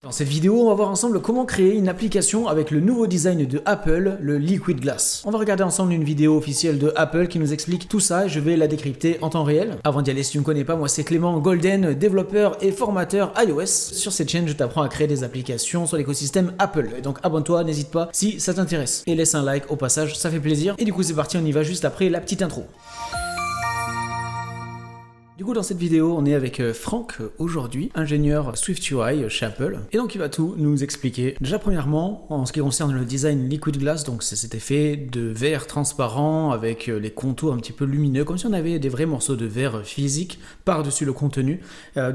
Dans cette vidéo, on va voir ensemble comment créer une application avec le nouveau design de Apple, le Liquid Glass. On va regarder ensemble une vidéo officielle de Apple qui nous explique tout ça et je vais la décrypter en temps réel. Avant d'y aller, si tu ne me connais pas, moi c'est Clément Golden, développeur et formateur iOS. Sur cette chaîne, je t'apprends à créer des applications sur l'écosystème Apple. Et donc abonne-toi, n'hésite pas si ça t'intéresse. Et laisse un like au passage, ça fait plaisir. Et du coup c'est parti, on y va juste après la petite intro. Du coup, dans cette vidéo, on est avec Franck aujourd'hui, ingénieur SwiftUI chez Apple. Et donc, il va tout nous expliquer. Déjà, premièrement, en ce qui concerne le design Liquid Glass, donc c'est cet effet de verre transparent avec les contours un petit peu lumineux, comme si on avait des vrais morceaux de verre physique par-dessus le contenu.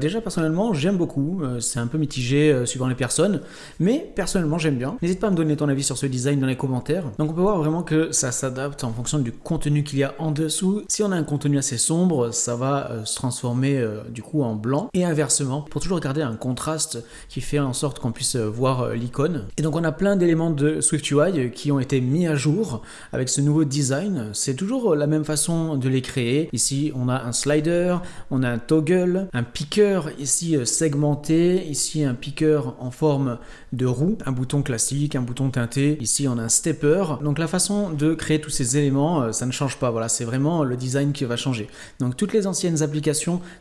Déjà, personnellement, j'aime beaucoup. C'est un peu mitigé suivant les personnes, mais personnellement, j'aime bien. N'hésite pas à me donner ton avis sur ce design dans les commentaires. Donc, on peut voir vraiment que ça s'adapte en fonction du contenu qu'il y a en dessous. Si on a un contenu assez sombre, ça va se transformer du coup en blanc et inversement pour toujours garder un contraste qui fait en sorte qu'on puisse voir l'icône. Et donc on a plein d'éléments de SwiftUI qui ont été mis à jour avec ce nouveau design. C'est toujours la même façon de les créer. Ici on a un slider, on a un toggle, un picker ici segmenté, ici un picker en forme de roue, un bouton classique, un bouton teinté, ici on a un stepper. Donc la façon de créer tous ces éléments, ça ne change pas, voilà, c'est vraiment le design qui va changer. Donc toutes les anciennes applications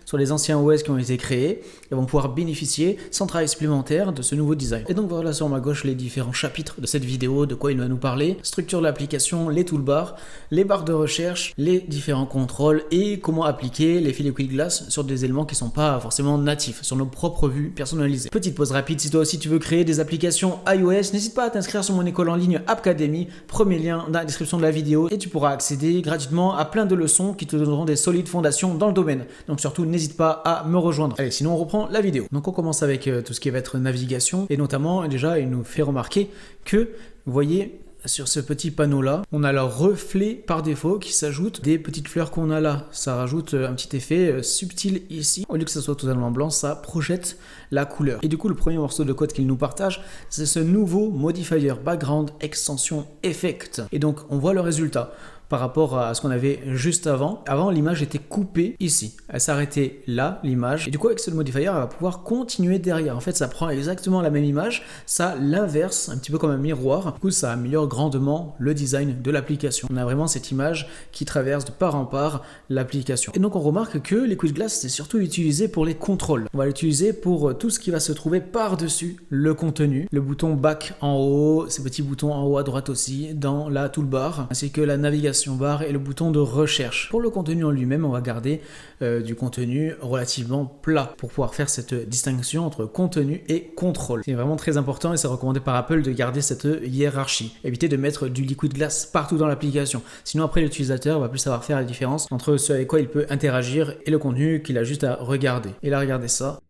sur les anciens OS qui ont été créés, elles vont pouvoir bénéficier sans travail supplémentaire de ce nouveau design. Et donc voilà sur ma gauche les différents chapitres de cette vidéo, de quoi il va nous parler, structure de l'application, les toolbars, les barres de recherche, les différents contrôles et comment appliquer l'effet Liquid Glass sur des éléments qui ne sont pas forcément natifs, sur nos propres vues personnalisées. Petite pause rapide, si toi aussi tu veux créer des applications iOS, n'hésite pas à t'inscrire sur mon école en ligne Appcademy, premier lien dans la description de la vidéo et tu pourras accéder gratuitement à plein de leçons qui te donneront des solides fondations dans le domaine. Donc surtout n'hésite pas à me rejoindre. Allez, sinon on reprend la vidéo. Donc on commence avec tout ce qui va être navigation et notamment déjà il nous fait remarquer que vous voyez sur ce petit panneau là, on a le reflet par défaut qui s'ajoute des petites fleurs qu'on a là. Ça rajoute un petit effet subtil ici. Au lieu que ça soit totalement blanc, ça projette la couleur. Et du coup, le premier morceau de code qu'il nous partage, c'est ce nouveau modifier background extension effect. Et donc, on voit le résultat par rapport à ce qu'on avait juste avant. Avant, l'image était coupée ici. Elle s'arrêtait là, l'image. Et du coup, avec ce modifier, elle va pouvoir continuer derrière. En fait, ça prend exactement la même image, ça l'inverse, un petit peu comme un miroir. Du coup, ça améliore grandement le design de l'application. On a vraiment cette image qui traverse de part en part l'application. Et donc, on remarque que Liquid Glass, c'est surtout utilisé pour les contrôles. On va l'utiliser pour tout ce qui va se trouver par-dessus le contenu. Le bouton back en haut, ces petits boutons en haut à droite aussi, dans la toolbar, ainsi que la navigation bar et le bouton de recherche. Pour le contenu en lui-même, on va garder du contenu relativement plat pour pouvoir faire cette distinction entre contenu et contrôle. C'est vraiment très important et c'est recommandé par Apple de garder cette hiérarchie. Éviter de mettre du Liquid Glass partout dans l'application. Sinon après l'utilisateur va plus savoir faire la différence entre ce avec quoi il peut interagir et le contenu qu'il a juste à regarder. Et là, regardez ça.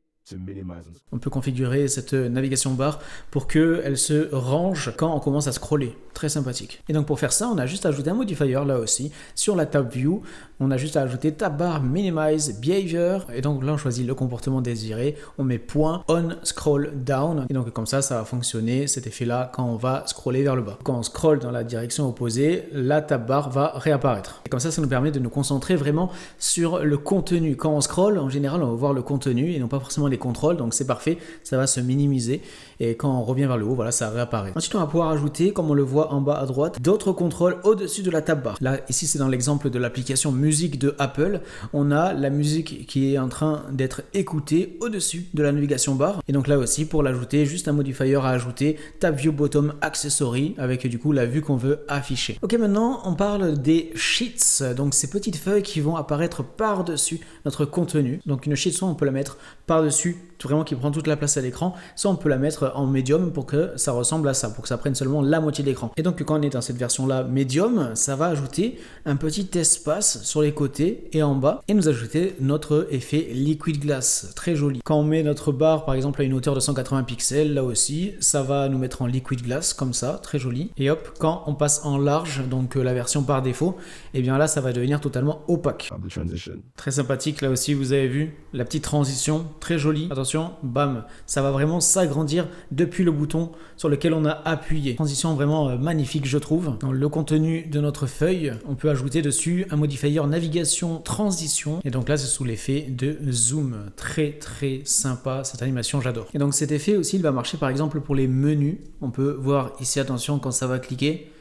On peut configurer cette navigation bar pour qu'elle se range quand on commence à scroller. Très sympathique. Et donc pour faire ça, on a juste ajouté un modifier là aussi. Sur la tab view, on a juste à ajouter tab bar minimize behavior. Et donc là, on choisit le comportement désiré. On met point on scroll down. Et donc comme ça va fonctionner cet effet-là quand on va scroller vers le bas. Quand on scrolle dans la direction opposée, la tab bar va réapparaître. Et comme ça nous permet de nous concentrer vraiment sur le contenu. Quand on scrolle, en général, on va voir le contenu et non pas forcément les contrôles. Donc c'est parfait, ça va se minimiser. Et quand on revient vers le haut, voilà, ça réapparaît. Ensuite, on va pouvoir ajouter, comme on le voit en bas à droite, d'autres contrôles au-dessus de la tab bar. Là, ici, c'est dans l'exemple de l'application musique de Apple. On a la musique qui est en train d'être écoutée au-dessus de la navigation bar. Et donc là aussi, pour l'ajouter, juste un modifier à ajouter, tab view bottom accessory, avec du coup la vue qu'on veut afficher. Ok, maintenant, on parle des sheets. Donc ces petites feuilles qui vont apparaître par-dessus notre contenu. Donc une sheet, soit on peut la mettre par-dessus, vraiment qui prend toute la place à l'écran, soit on peut la mettre en médium pour que ça ressemble à ça, pour que ça prenne seulement la moitié de l'écran. Et donc quand on est dans cette version là médium, ça va ajouter un petit espace sur les côtés et en bas et nous ajouter notre effet Liquid Glass, très joli. Quand on met notre barre par exemple à une hauteur de 180 pixels, là aussi ça va nous mettre en Liquid Glass comme ça, très joli. Et hop, quand on passe en large, donc la version par défaut, et bien là ça va devenir totalement opaque. Très sympathique, là aussi vous avez vu la petite transition, très jolie. Attention, attention, bam, ça va vraiment s'agrandir depuis le bouton sur lequel on a appuyé. Transition vraiment magnifique, je trouve. Dans le contenu de notre feuille, on peut ajouter dessus un modifier navigation transition. Et donc là, c'est sous l'effet de zoom. Très très sympa, cette animation, j'adore. Et donc cet effet aussi, il va marcher par exemple pour les menus. On peut voir ici, attention, quand ça va cliquer,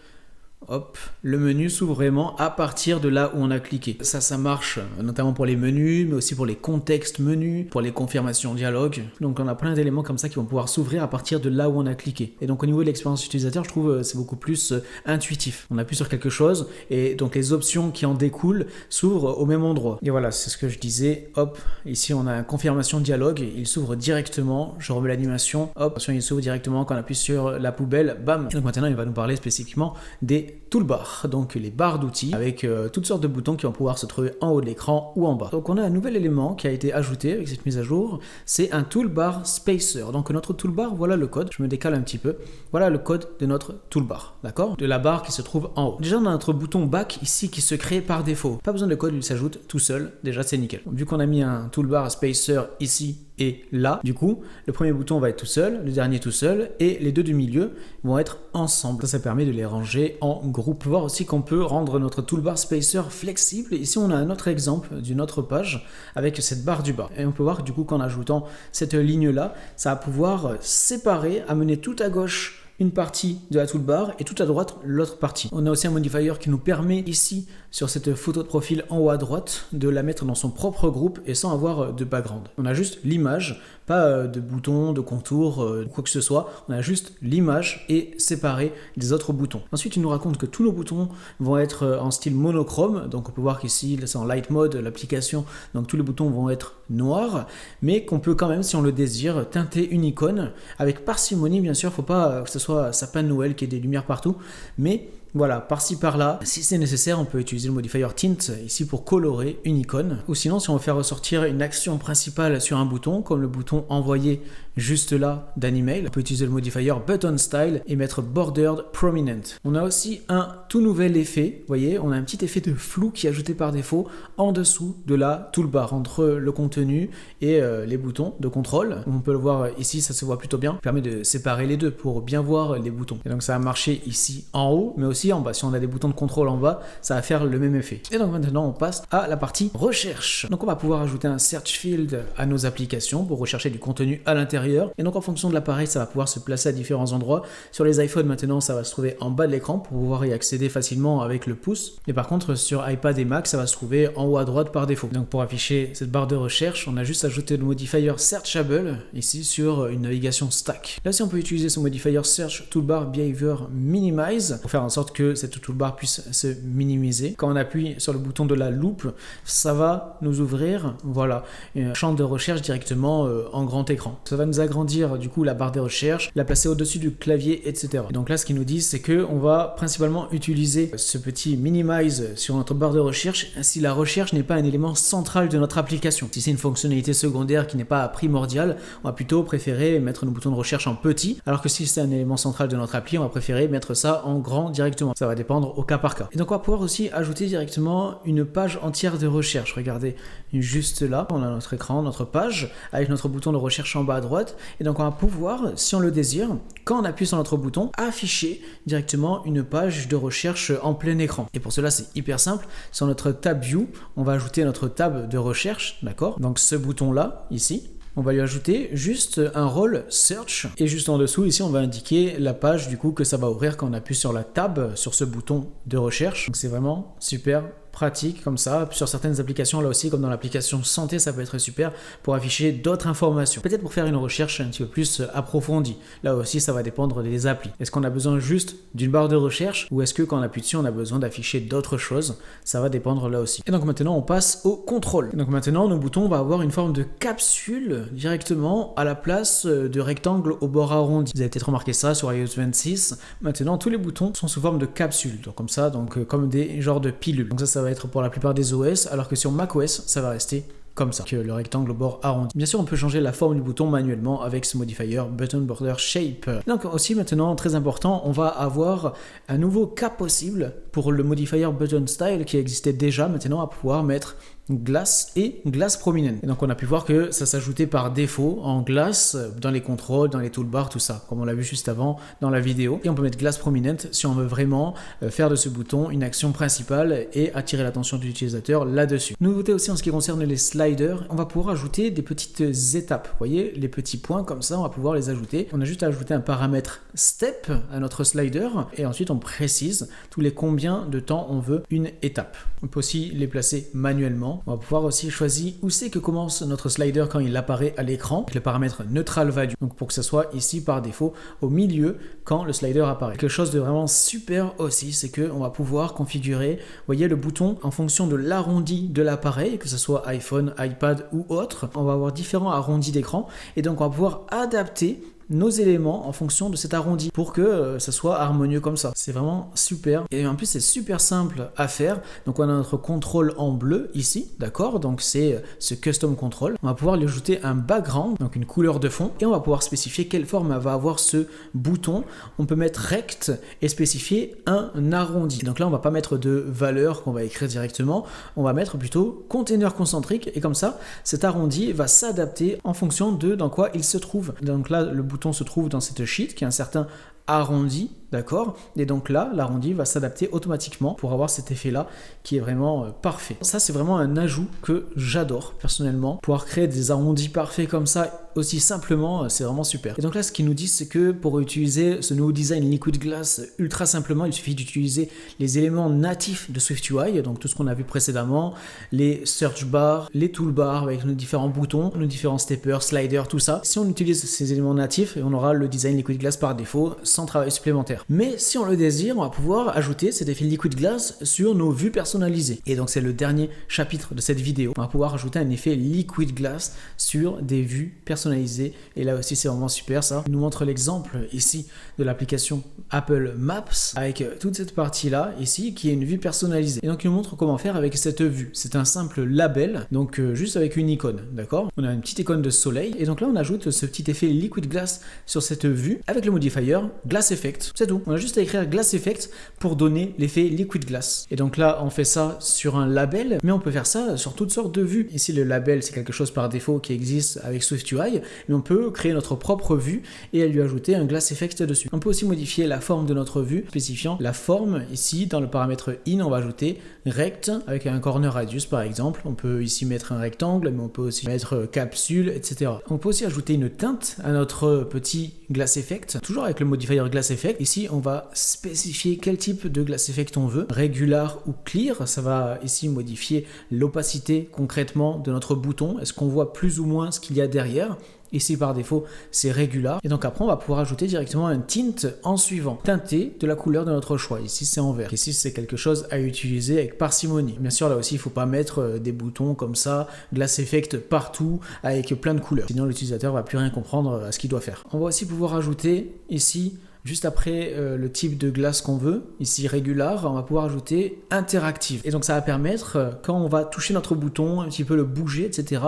hop, le menu s'ouvre vraiment à partir de là où on a cliqué. Ça marche notamment pour les menus, mais aussi pour les contextes menus, pour les confirmations dialogue. Donc on a plein d'éléments comme ça qui vont pouvoir s'ouvrir à partir de là où on a cliqué. Et donc au niveau de l'expérience utilisateur, je trouve c'est beaucoup plus intuitif. On appuie sur quelque chose et donc les options qui en découlent s'ouvrent au même endroit. Et voilà, c'est ce que je disais. Hop, ici on a une confirmation dialogue, il s'ouvre directement. Je remets l'animation, hop, il s'ouvre directement quand on appuie sur la poubelle, bam. Et donc maintenant il va nous parler spécifiquement des toolbars, donc les barres d'outils avec toutes sortes de boutons qui vont pouvoir se trouver en haut de l'écran ou en bas. Donc on a un nouvel élément qui a été ajouté avec cette mise à jour, c'est un toolbar spacer. Donc notre toolbar, voilà le code, je me décale un petit peu, voilà le code de notre toolbar, d'accord, de la barre qui se trouve en haut. Déjà on a notre bouton back ici qui se crée par défaut, pas besoin de code, il s'ajoute tout seul, déjà c'est nickel. Donc, vu qu'on a mis un toolbar spacer ici et là, du coup, le premier bouton va être tout seul, le dernier tout seul, et les deux du milieu vont être ensemble. Ça permet de les ranger en groupe. Voir aussi qu'on peut rendre notre toolbar spacer flexible. Ici, on a un autre exemple d'une autre page avec cette barre du bas. Et on peut voir que du coup, qu'en ajoutant cette ligne-là, ça va pouvoir séparer, amener tout à gauche une partie de la toolbar et tout à droite l'autre partie. On a aussi un modifier qui nous permet ici sur cette photo de profil en haut à droite de la mettre dans son propre groupe et sans avoir de background. On a juste l'image, pas de bouton, de contour, quoi que ce soit. On a juste l'image et séparé des autres boutons. Ensuite, il nous raconte que tous nos boutons vont être en style monochrome. Donc on peut voir qu'ici, c'est en light mode l'application. Donc tous les boutons vont être noirs, mais qu'on peut quand même, si on le désire, teinter une icône avec parcimonie. Bien sûr, faut pas que ce soit sapin de Noël qui ait des lumières partout, mais voilà, par-ci par-là, si c'est nécessaire, on peut utiliser le modifier tint ici pour colorer une icône. Ou sinon, si on veut faire ressortir une action principale sur un bouton, comme le bouton envoyer juste là d'un email, on peut utiliser le modifier button style et mettre bordered prominent. On a aussi un tout nouvel effet, vous voyez, on a un petit effet de flou qui est ajouté par défaut en dessous de la toolbar, entre le contenu et les boutons de contrôle. On peut le voir ici, ça se voit plutôt bien, ça permet de séparer les deux pour bien voir les boutons. Et donc ça va marcher ici en haut, mais aussi en bas. Si on a des boutons de contrôle en bas, ça va faire le même effet. Et donc maintenant, on passe à la partie recherche. Donc on va pouvoir ajouter un search field à nos applications pour rechercher du contenu à l'intérieur. Et donc en fonction de l'appareil, ça va pouvoir se placer à différents endroits. Sur les iPhones maintenant, ça va se trouver en bas de l'écran pour pouvoir y accéder facilement avec le pouce. Et par contre, sur iPad et Mac, ça va se trouver en haut à droite par défaut. Donc pour afficher cette barre de recherche, on a juste ajouté le modifier searchable ici sur une navigation stack. Là aussi, on peut utiliser ce modifier search toolbar behavior minimize pour faire en sorte que cette toolbar puisse se minimiser. Quand on appuie sur le bouton de la loupe, ça va nous ouvrir, voilà, un champ de recherche directement en grand écran. Ça va nous agrandir du coup la barre de recherche, la placer au-dessus du clavier, etc. Et donc là, ce qu'ils nous disent, c'est que on va principalement utiliser ce petit minimize sur notre barre de recherche si la recherche n'est pas un élément central de notre application. Si c'est une fonctionnalité secondaire qui n'est pas primordiale, on va plutôt préférer mettre nos boutons de recherche en petit, alors que si c'est un élément central de notre appli, on va préférer mettre ça en grand directement. Ça va dépendre au cas par cas. Et donc on va pouvoir aussi ajouter directement une page entière de recherche. Regardez, juste là, on a notre écran, notre page, avec notre bouton de recherche en bas à droite. Et donc on va pouvoir, si on le désire, quand on appuie sur notre bouton, afficher directement une page de recherche en plein écran. Et pour cela, c'est hyper simple. Sur notre tab View, on va ajouter notre tab de recherche, d'accord? Donc ce bouton-là, ici, on va lui ajouter juste un rôle search et juste en dessous ici on va indiquer la page du coup que ça va ouvrir quand on appuie sur la tab sur ce bouton de recherche. Donc c'est vraiment super pratique comme ça. Sur certaines applications là aussi, comme dans l'application santé, ça peut être super pour afficher d'autres informations. Peut-être pour faire une recherche un petit peu plus approfondie. Là aussi, ça va dépendre des applis. Est-ce qu'on a besoin juste d'une barre de recherche ou est-ce que quand on appuie dessus, on a besoin d'afficher d'autres choses? Ça va dépendre là aussi. Et donc maintenant, on passe au contrôle. Et donc maintenant, nos boutons vont avoir une forme de capsule directement à la place de rectangle au bord arrondi. Vous avez peut-être remarqué ça sur iOS 26. Maintenant, tous les boutons sont sous forme de capsule. Donc comme ça, donc comme des genres de pilules. Donc ça va être pour la plupart des OS, alors que sur macOS, ça va rester comme ça, que le rectangle au bord arrondi. Bien sûr, on peut changer la forme du bouton manuellement avec ce modifier button border shape. Donc aussi maintenant, très important, on va avoir un nouveau cas possible pour le modifier button style qui existait déjà. Maintenant, à pouvoir mettre glace et glace prominent. Et donc on a pu voir que ça s'ajoutait par défaut en glace dans les contrôles, dans les toolbars, tout ça, comme on l'a vu juste avant dans la vidéo. Et on peut mettre glace prominent si on veut vraiment faire de ce bouton une action principale et attirer l'attention de l'utilisateur là-dessus. Nouveauté aussi en ce qui concerne les sliders, on va pouvoir ajouter des petites étapes. Vous voyez, les petits points comme ça, on va pouvoir les ajouter. On a juste à ajouter un paramètre step à notre slider et ensuite on précise tous les combien de temps on veut une étape. On peut aussi les placer manuellement. On va pouvoir aussi choisir où c'est que commence notre slider quand il apparaît à l'écran avec le paramètre neutral value. Donc pour que ce soit ici par défaut au milieu quand le slider apparaît. Quelque chose de vraiment super aussi, c'est qu'on va pouvoir configurer, vous voyez, le bouton en fonction de l'arrondi de l'appareil, que ce soit iPhone, iPad ou autre. On va avoir différents arrondis d'écran et donc on va pouvoir adapter nos éléments en fonction de cet arrondi pour que ça soit harmonieux comme ça. C'est vraiment super et en plus c'est super simple à faire. Donc on a notre contrôle en bleu ici, d'accord, donc c'est ce custom control. On va pouvoir lui ajouter un background, donc une couleur de fond, et on va pouvoir spécifier quelle forme va avoir ce bouton. On peut mettre rect et spécifier un arrondi. Donc là on va pas mettre de valeur qu'on va écrire directement, on va mettre plutôt container concentrique et comme ça cet arrondi va s'adapter en fonction de dans quoi il se trouve. Donc là le bouton se trouve dans cette sheet qui est un certain arrondi, d'accord, et donc là l'arrondi va s'adapter automatiquement pour avoir cet effet là qui est vraiment parfait. Ça c'est vraiment un ajout que j'adore personnellement, pouvoir créer des arrondis parfaits comme ça aussi simplement, c'est vraiment super. Et donc là ce qu'il nous dit c'est que pour utiliser ce nouveau design Liquid Glass ultra simplement, il suffit d'utiliser les éléments natifs de SwiftUI, donc tout ce qu'on a vu précédemment, les search bars, les toolbars avec nos différents boutons, nos différents steppers, sliders, tout ça. Si on utilise ces éléments natifs, on aura le design Liquid Glass par défaut sans travail supplémentaire. Mais si on le désire, on va pouvoir ajouter cet effet Liquid Glass sur nos vues personnalisées. Et donc c'est le dernier chapitre de cette vidéo. On va pouvoir ajouter un effet Liquid Glass sur des vues personnalisées. Et là aussi c'est vraiment super ça. Il nous montre l'exemple ici de l'application Apple Maps avec toute cette partie là ici qui est une vue personnalisée. Et donc il nous montre comment faire avec cette vue. C'est un simple label, donc juste avec une icône, d'accord. On a une petite icône de soleil et donc là on ajoute ce petit effet Liquid Glass sur cette vue avec le modifier Glass Effect, c'est tout. On a juste à écrire Glass Effect pour donner l'effet Liquid Glass. Et donc là, on fait ça sur un label, mais on peut faire ça sur toutes sortes de vues. Ici, le label, c'est quelque chose par défaut qui existe avec SwiftUI, mais on peut créer notre propre vue et lui ajouter un Glass Effect dessus. On peut aussi modifier la forme de notre vue, spécifiant la forme. Ici, dans le paramètre in, on va ajouter rect avec un corner radius par exemple. On peut ici mettre un rectangle, mais on peut aussi mettre capsule, etc. On peut aussi ajouter une teinte à notre petit Glass Effect, toujours avec le modifier Glass Effect. Ici, on va spécifier quel type de Glass Effect on veut, regular ou clear. Ça va ici modifier l'opacité concrètement de notre bouton. Est-ce qu'on voit plus ou moins ce qu'il y a derrière? Ici par défaut c'est regular et donc après on va pouvoir ajouter directement un tint en suivant, teinté de la couleur de notre choix. Ici c'est en vert, ici c'est quelque chose à utiliser avec parcimonie. Bien sûr là aussi il ne faut pas mettre des boutons comme ça, Glass Effect partout avec plein de couleurs, sinon l'utilisateur va plus rien comprendre à ce qu'il doit faire. On va aussi pouvoir ajouter ici juste après le type de glace qu'on veut, ici regular, on va pouvoir ajouter interactive. Et donc ça va permettre, quand on va toucher notre bouton, un petit peu le bouger, etc.,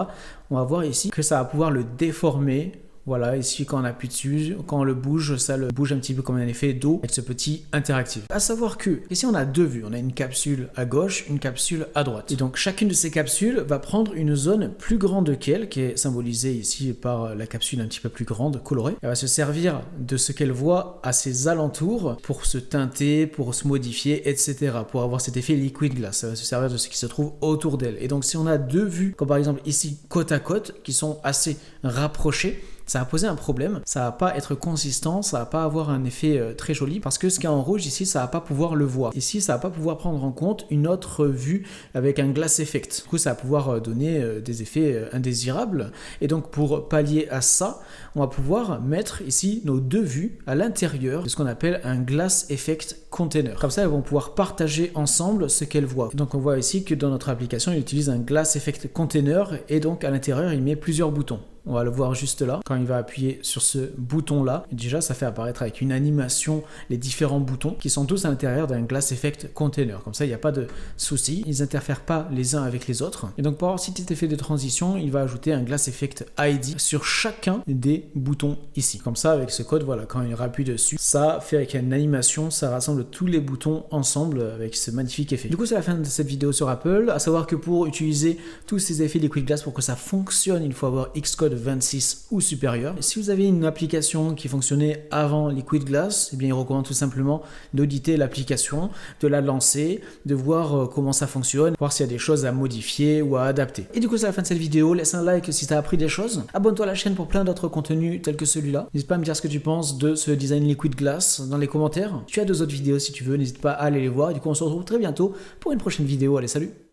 on va voir ici que ça va pouvoir le déformer. Voilà, ici quand on appuie dessus, quand on le bouge, ça le bouge un petit peu comme un effet d'eau avec ce petit interactif. À savoir que ici on a deux vues, on a une capsule à gauche, une capsule à droite. Et donc chacune de ces capsules va prendre une zone plus grande qu'elle, qui est symbolisée ici par la capsule un petit peu plus grande, colorée. Elle va se servir de ce qu'elle voit à ses alentours pour se teinter, pour se modifier, etc. Pour avoir cet effet liquid glass. Ça va se servir de ce qui se trouve autour d'elle. Et donc si on a deux vues, comme par exemple ici côte à côte, qui sont assez rapprochées, ça va poser un problème, ça va pas être consistant, ça va pas avoir un effet très joli parce que ce qui est en rouge ici, ça va pas pouvoir le voir. Ici, ça va pas pouvoir prendre en compte une autre vue avec un glass effect. Du coup, ça va pouvoir donner des effets indésirables. Et donc, pour pallier à ça, on va pouvoir mettre ici nos deux vues à l'intérieur de ce qu'on appelle un glass effect container. Comme ça, elles vont pouvoir partager ensemble ce qu'elles voient. Donc, on voit ici que dans notre application, il utilise un glass effect container et donc à l'intérieur, il met plusieurs boutons. on va le voir juste là, quand il va appuyer sur ce bouton-là, déjà ça fait apparaître avec une animation les différents boutons qui sont tous à l'intérieur d'un Glass Effect Container. Comme ça, il n'y a pas de souci, ils n'interfèrent pas les uns avec les autres. Et donc pour avoir cet effet de transition, il va ajouter un Glass Effect ID sur chacun des boutons ici. Comme ça, avec ce code, voilà, quand il appuie dessus, ça fait avec une animation, ça rassemble tous les boutons ensemble avec ce magnifique effet. Du coup, c'est la fin de cette vidéo sur Apple. À savoir que pour utiliser tous ces effets Liquid Glass, pour que ça fonctionne, il faut avoir Xcode 26 ou supérieur. Et si vous avez une application qui fonctionnait avant Liquid Glass, eh bien, il recommande tout simplement d'auditer l'application, de la lancer, de voir comment ça fonctionne, voir s'il y a des choses à modifier ou à adapter. Et du coup, c'est la fin de cette vidéo. Laisse un like si tu as appris des choses. Abonne-toi à la chaîne pour plein d'autres contenus tels que celui-là. N'hésite pas à me dire ce que tu penses de ce design Liquid Glass dans les commentaires. Tu as 2 autres vidéos si tu veux, n'hésite pas à aller les voir. Du coup, on se retrouve très bientôt pour une prochaine vidéo. Allez, salut!